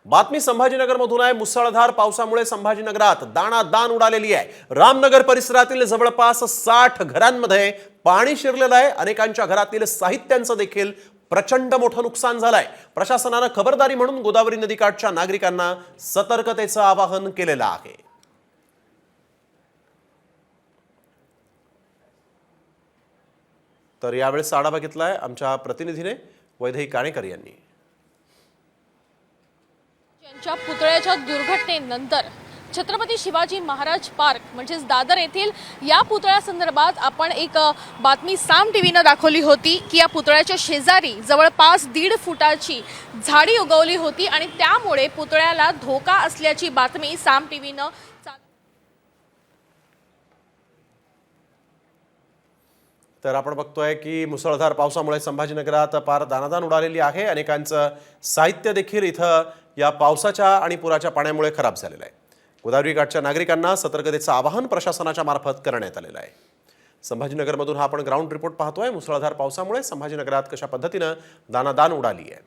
बातमी संभाजीनगरमधून आहे। मुसळधार पावसामुळे संभाजीनगरात दाणादाण उडालेली आहे। रामनगर परिसरातील जवळपास 60 घरांमध्ये पाणी शिरलेलं आहे। अनेकांच्या घरातील साहित्यांचं देखील प्रचंड मोठं नुकसान झालंय। प्रशासनाने खबरदारी म्हणून गोदावरी नदीकाठच्या नागरिकांना सतर्कतेचं आवाहन केलेलं आहे। तर यावेळेस आढावा घेतलाय आमच्या प्रतिनिधीने वैदेही काणेकर यांनी। त्यांच्या पुतळ्याच्या दुर्घटनेनंतर छत्रपती शिवाजी महाराज पार्क म्हणजेच दादर येथील या पुतळ्यासंदर्भात आपण एक बातमी साम टीव्हीने दाखवली होती की या पुतळ्याच्या शेजारी जवळपास 1.5 फुटाची झाडी उगवली होती आणि त्यामुळे पुतळ्याला धोका असल्याची बातमी साम टीव्हीने तर आपण बघतोय की मुसळधार पावसामुळे संभाजीनगरात पार दाणादाण उडालेली आहे। अनेकांचं साहित्य देखील इथं या पावसाच्या आणि पुराच्या पाण्यामुळे खराब झालेलं आहे। गोदावरी घाटच्या नागरिकांना सतर्कतेचं आवाहन प्रशासनाच्या मार्फत करण्यात आलेलं आहे। संभाजीनगरमधून हा आपण ग्राउंड रिपोर्ट पाहतोय। मुसळधार पावसामुळे संभाजीनगरात कशा पद्धतीने दाणादाण उडाली आहे।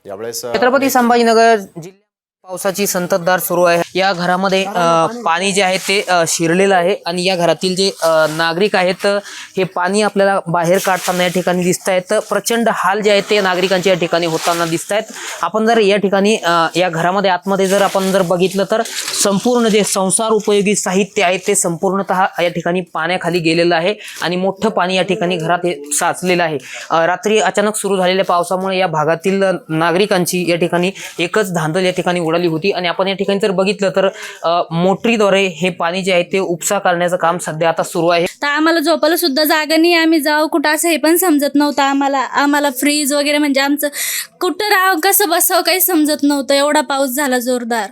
यावेळेस छत्रपती संभाजीनगर जिल्ह्यात पावसाची संततधार सुरू आहे। या घरामध्ये पाणी जे आहे ते शिरलेलं आहे आणि या घरातील जे नागरिक आहेत हे पाणी आपल्याला बाहेर काढताना या ठिकाणी दिसत आहेत। प्रचंड हाल जे आहेत ते नागरिकांचे या ठिकाणी होताना दिसत आहेत। आपण जर या ठिकाणी या घरामध्ये आतमध्ये जर आपण जर बघितलं तर संपूर्ण जे संसार उपयोगी साहित्य आहे ते संपूर्णतः या ठिकाणी पाण्याखाली गेलेलं आहे आणि मोठं पाणी या ठिकाणी घरात साचलेलं आहे। रात्री अचानक सुरू झालेल्या पावसामुळे या भागातील नागरिकांची या ठिकाणी एकच धांदल या ठिकाणी उडाली होती आणि आपण या ठिकाणी जर बघितलं तर मोटरीद्वारे हे पाणी जे आहे ते उपसा करण्याचं काम सध्या आता सुरू आहे। तर आम्हाला झोपायला सुद्धा जागा नाही, आम्ही जाऊ कुठं असं हे पण समजत नव्हतं। आम्हाला फ्रीज वगैरे म्हणजे आमचं कुठं राहावं कसं बसावं काही समजत नव्हतं। एवढा पाऊस झाला जोरदार,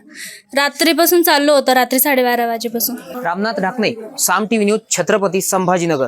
रात्रीपासून चाललो होतं, रात्री 12:30 वाजेपासून। रामनाथ ढाकणे, साम टीव्ही न्यूज, छत्रपती संभाजीनगर।